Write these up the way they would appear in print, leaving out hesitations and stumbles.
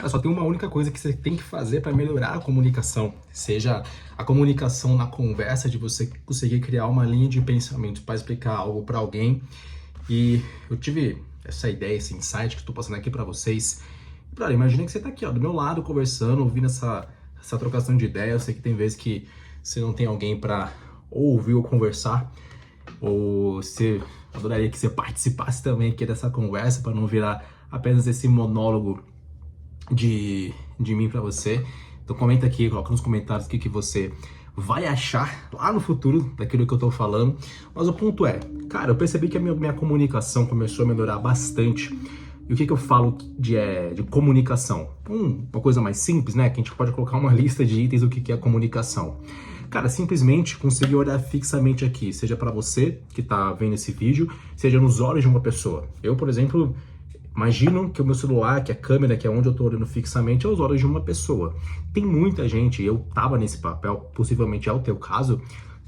Cara, só tem uma única coisa que você tem que fazer para melhorar a comunicação. Seja a comunicação na conversa, de você conseguir criar uma linha de pensamento para explicar algo para alguém. E eu tive essa ideia, esse insight que estou passando aqui para vocês. Cara, imagina que você está aqui, ó, do meu lado, conversando, ouvindo essa trocação de ideias. Eu sei que tem vezes que você não tem alguém para ouvir ou conversar, ou você adoraria que você participasse também aqui dessa conversa para não virar apenas esse monólogo de mim para você. Então comenta aqui, coloca nos comentários o que você vai achar lá no futuro daquilo que eu tô falando. Mas o ponto é, cara, eu percebi que a minha comunicação começou a melhorar bastante. E o que eu falo de comunicação? Uma coisa mais simples, né? Que a gente pode colocar uma lista de itens do que é comunicação. Cara, simplesmente conseguir olhar fixamente aqui, seja para você que tá vendo esse vídeo, seja nos olhos de uma pessoa. Eu, por exemplo, imagino que o meu celular, que a câmera, que é onde eu tô olhando fixamente, é os olhos de uma pessoa. Tem muita gente, eu tava nesse papel, possivelmente é o teu caso,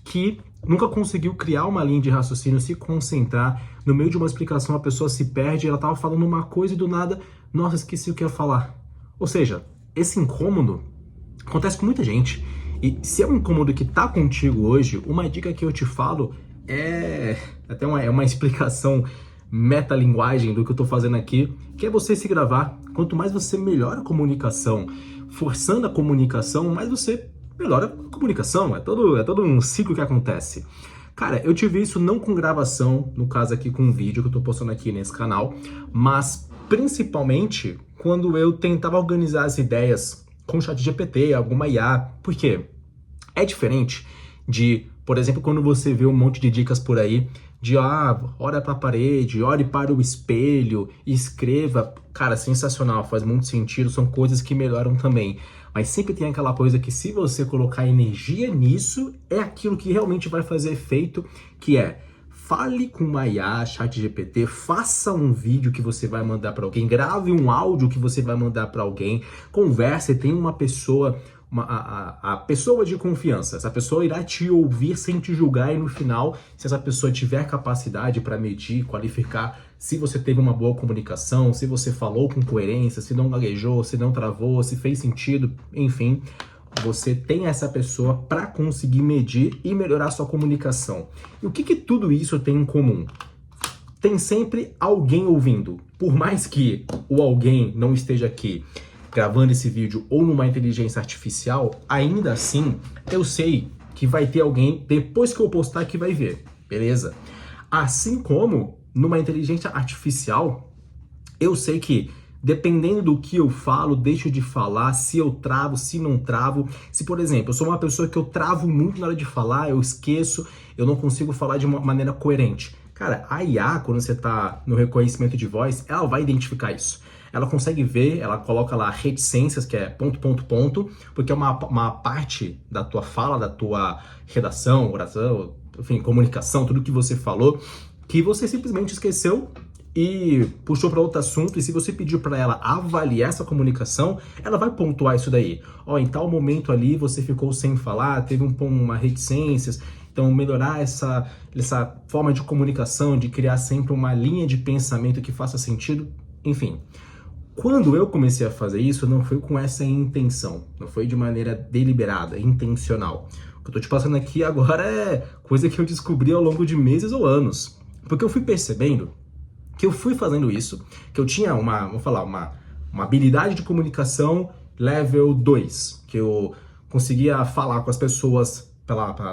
que nunca conseguiu criar uma linha de raciocínio, se concentrar. No meio de uma explicação, a pessoa se perde, ela tava falando uma coisa e do nada, nossa, esqueci o que ia falar. Ou seja, esse incômodo acontece com muita gente. E se é um incômodo que tá contigo hoje, uma dica que eu te falo é até uma explicação metalinguagem do que eu tô fazendo aqui, que é você se gravar. Quanto mais você melhora a comunicação, forçando a comunicação, mais você melhora a comunicação. É todo um ciclo que acontece. Cara, eu tive isso não com gravação, no caso aqui com um vídeo que eu tô postando aqui nesse canal, mas principalmente quando eu tentava organizar as ideias com o ChatGPT, alguma IA. Por quê? É diferente de, por exemplo, quando você vê um monte de dicas por aí de, olha para a parede, olhe para o espelho, escreva. Cara, sensacional, faz muito sentido, são coisas que melhoram também. Mas sempre tem aquela coisa que se você colocar energia nisso, é aquilo que realmente vai fazer efeito, que é fale com uma IA, ChatGPT, faça um vídeo que você vai mandar para alguém, grave um áudio que você vai mandar para alguém, converse, tem uma pessoa, a pessoa de confiança. Essa pessoa irá te ouvir sem te julgar e no final, se essa pessoa tiver capacidade para medir, qualificar se você teve uma boa comunicação, se você falou com coerência, se não gaguejou, se não travou, se fez sentido, enfim, você tem essa pessoa para conseguir medir e melhorar sua comunicação. E o que tudo isso tem em comum? Tem sempre alguém ouvindo. Por mais que o alguém não esteja aqui gravando esse vídeo ou numa inteligência artificial, ainda assim eu sei que vai ter alguém depois que eu postar que vai ver, beleza? Assim como numa inteligência artificial, eu sei que dependendo do que eu falo, deixo de falar, se eu travo, se não travo. Se, por exemplo, eu sou uma pessoa que eu travo muito na hora de falar, eu esqueço, eu não consigo falar de uma maneira coerente. Cara, a IA, quando você tá no reconhecimento de voz, ela vai identificar isso. Ela consegue ver, ela coloca lá reticências, que é ponto, porque é uma parte da tua fala, da tua redação, oração, enfim, comunicação, tudo que você falou, que você simplesmente esqueceu e puxou para outro assunto, e se você pedir para ela avaliar essa comunicação, ela vai pontuar isso daí. Em tal momento ali você ficou sem falar, teve uma reticências, então melhorar essa forma de comunicação, de criar sempre uma linha de pensamento que faça sentido, enfim. Quando eu comecei a fazer isso, não foi com essa intenção, não foi de maneira deliberada, intencional. O que eu tô te passando aqui agora é coisa que eu descobri ao longo de meses ou anos, porque eu fui percebendo que eu fui fazendo isso, que eu tinha uma habilidade de comunicação level 2, que eu conseguia falar com as pessoas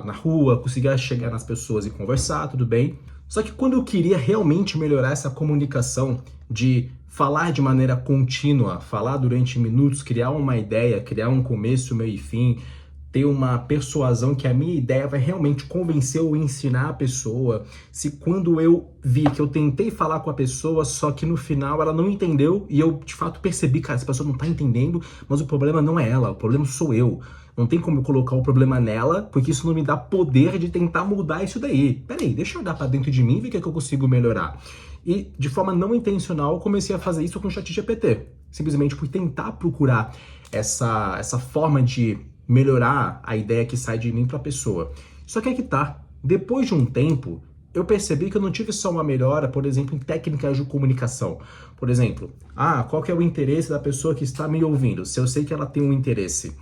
na rua, conseguia chegar nas pessoas e conversar, tudo bem. Só que quando eu queria realmente melhorar essa comunicação, de falar de maneira contínua, falar durante minutos, criar uma ideia, criar um começo, meio e fim, ter uma persuasão que a minha ideia vai realmente convencer ou ensinar a pessoa. Se quando eu vi que eu tentei falar com a pessoa, só que no final ela não entendeu e eu de fato percebi, cara, essa pessoa não tá entendendo, mas o problema não é ela, o problema sou eu. Não tem como eu colocar o problema nela, porque isso não me dá poder de tentar mudar isso daí. Peraí, deixa eu olhar pra dentro de mim e ver o que eu consigo melhorar. E de forma não intencional, eu comecei a fazer isso com o ChatGPT. Simplesmente por tentar procurar essa forma de melhorar a ideia que sai de mim para a pessoa. Só que aí que tá, depois de um tempo, eu percebi que eu não tive só uma melhora, por exemplo, em técnicas de comunicação. Por exemplo, qual que é o interesse da pessoa que está me ouvindo? Se eu sei que ela tem um interesse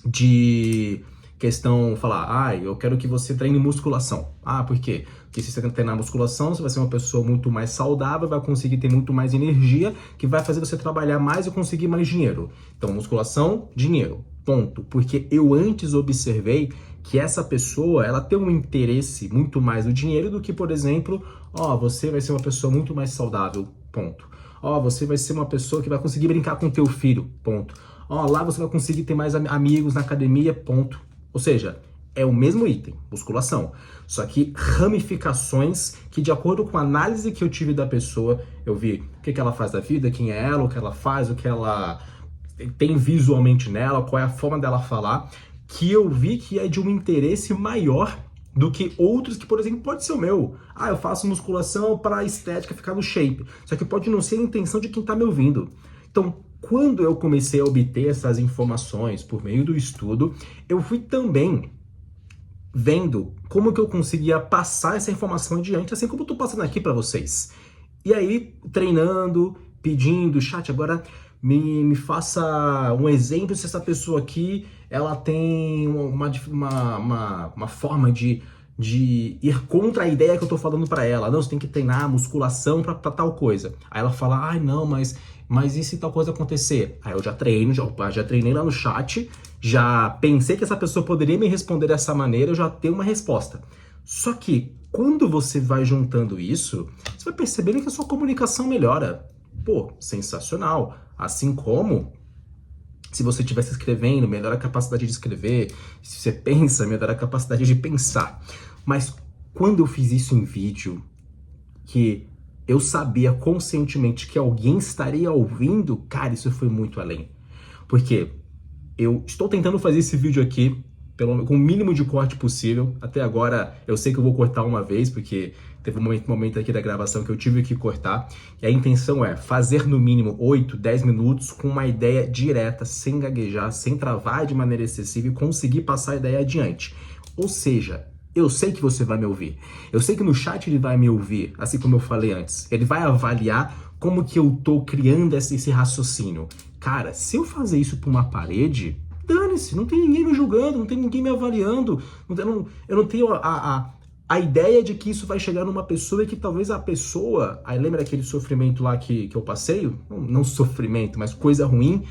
de questão, falar, eu quero que você treine musculação. Por quê? Porque se você treinar musculação, você vai ser uma pessoa muito mais saudável, vai conseguir ter muito mais energia, que vai fazer você trabalhar mais e conseguir mais dinheiro. Então, musculação, dinheiro. Ponto. Porque eu antes observei que essa pessoa, ela tem um interesse muito mais no dinheiro do que, por exemplo, você vai ser uma pessoa muito mais saudável. Ponto. Você vai ser uma pessoa que vai conseguir brincar com teu filho. Ponto. Lá você vai conseguir ter mais amigos na academia. Ponto. Ou seja, é o mesmo item, musculação. Só que ramificações que, de acordo com a análise que eu tive da pessoa, eu vi o que ela faz da vida, quem é ela, o que ela faz, o que ela tem visualmente nela, qual é a forma dela falar, que eu vi que é de um interesse maior do que outros que, por exemplo, pode ser o meu. Eu faço musculação para a estética ficar no shape. Só que pode não ser a intenção de quem está me ouvindo. Então, quando eu comecei a obter essas informações por meio do estudo, eu fui também vendo como que eu conseguia passar essa informação adiante, assim como eu tô passando aqui para vocês. E aí, treinando, pedindo, chat, agora me faça um exemplo se essa pessoa aqui, ela tem uma forma de ir contra a ideia que eu tô falando para ela. Não, você tem que treinar musculação para tal coisa. Aí ela fala, não, mas e se tal coisa acontecer? Aí eu já treino, já treinei lá no chat, já pensei que essa pessoa poderia me responder dessa maneira, eu já tenho uma resposta. Só que quando você vai juntando isso, você vai percebendo que a sua comunicação melhora. Pô, sensacional. Assim como se você estivesse escrevendo, melhora a capacidade de escrever. Se você pensa, melhora a capacidade de pensar. Mas quando eu fiz isso em vídeo, que eu sabia conscientemente que alguém estaria ouvindo, cara, isso foi muito além. Porque eu estou tentando fazer esse vídeo aqui com o mínimo de corte possível. Até agora eu sei que eu vou cortar uma vez, porque teve um momento aqui da gravação que eu tive que cortar. E a intenção é fazer no mínimo 8, 10 minutos com uma ideia direta, sem gaguejar, sem travar de maneira excessiva e conseguir passar a ideia adiante. Ou seja, eu sei que você vai me ouvir. Eu sei que no chat ele vai me ouvir, assim como eu falei antes. Ele vai avaliar como que eu tô criando esse raciocínio. Cara, se eu fazer isso pra uma parede, dane-se, não tem ninguém me julgando, não tem ninguém me avaliando, eu não tenho a ideia de que isso vai chegar numa pessoa e que talvez a pessoa... Aí lembra aquele sofrimento lá que eu passei? Não sofrimento, mas coisa ruim.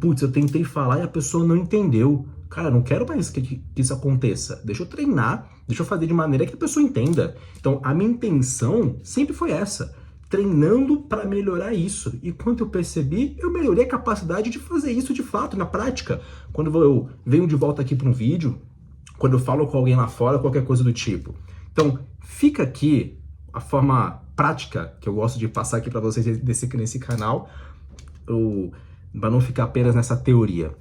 Putz, eu tentei falar e a pessoa não entendeu. Cara, não quero mais que isso aconteça. Deixa eu treinar, deixa eu fazer de maneira que a pessoa entenda. Então, a minha intenção sempre foi essa. Treinando para melhorar isso. E quando eu percebi, eu melhorei a capacidade de fazer isso de fato, na prática. Quando eu venho de volta aqui para um vídeo, quando eu falo com alguém lá fora, qualquer coisa do tipo. Então, fica aqui a forma prática que eu gosto de passar aqui para vocês nesse canal, para não ficar apenas nessa teoria.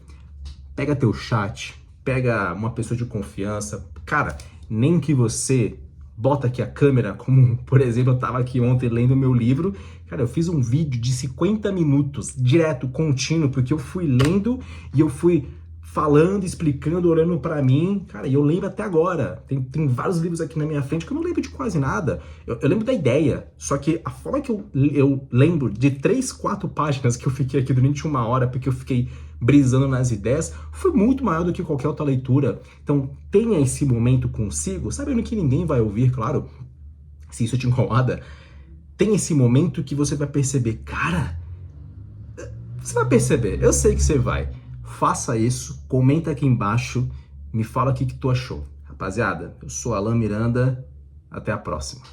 Pega teu chat, pega uma pessoa de confiança. Cara, nem que você bota aqui a câmera, como, por exemplo, eu tava aqui ontem lendo meu livro. Cara, eu fiz um vídeo de 50 minutos, direto, contínuo, porque eu fui lendo e eu fui falando, explicando, olhando pra mim. Cara, e eu lembro até agora. Tem vários livros aqui na minha frente que eu não lembro de quase nada. Eu lembro da ideia, só que a forma que eu lembro de 3, 4 páginas que eu fiquei aqui durante 1 hora, porque eu fiquei brisando nas ideias, foi muito maior do que qualquer outra leitura. Então, tenha esse momento consigo, sabendo que ninguém vai ouvir, claro, se isso te incomoda. Tem esse momento que você vai perceber, cara, você vai perceber, eu sei que você vai. Faça isso, comenta aqui embaixo, me fala o que tu achou. Rapaziada, eu sou Alan Miranda, até a próxima.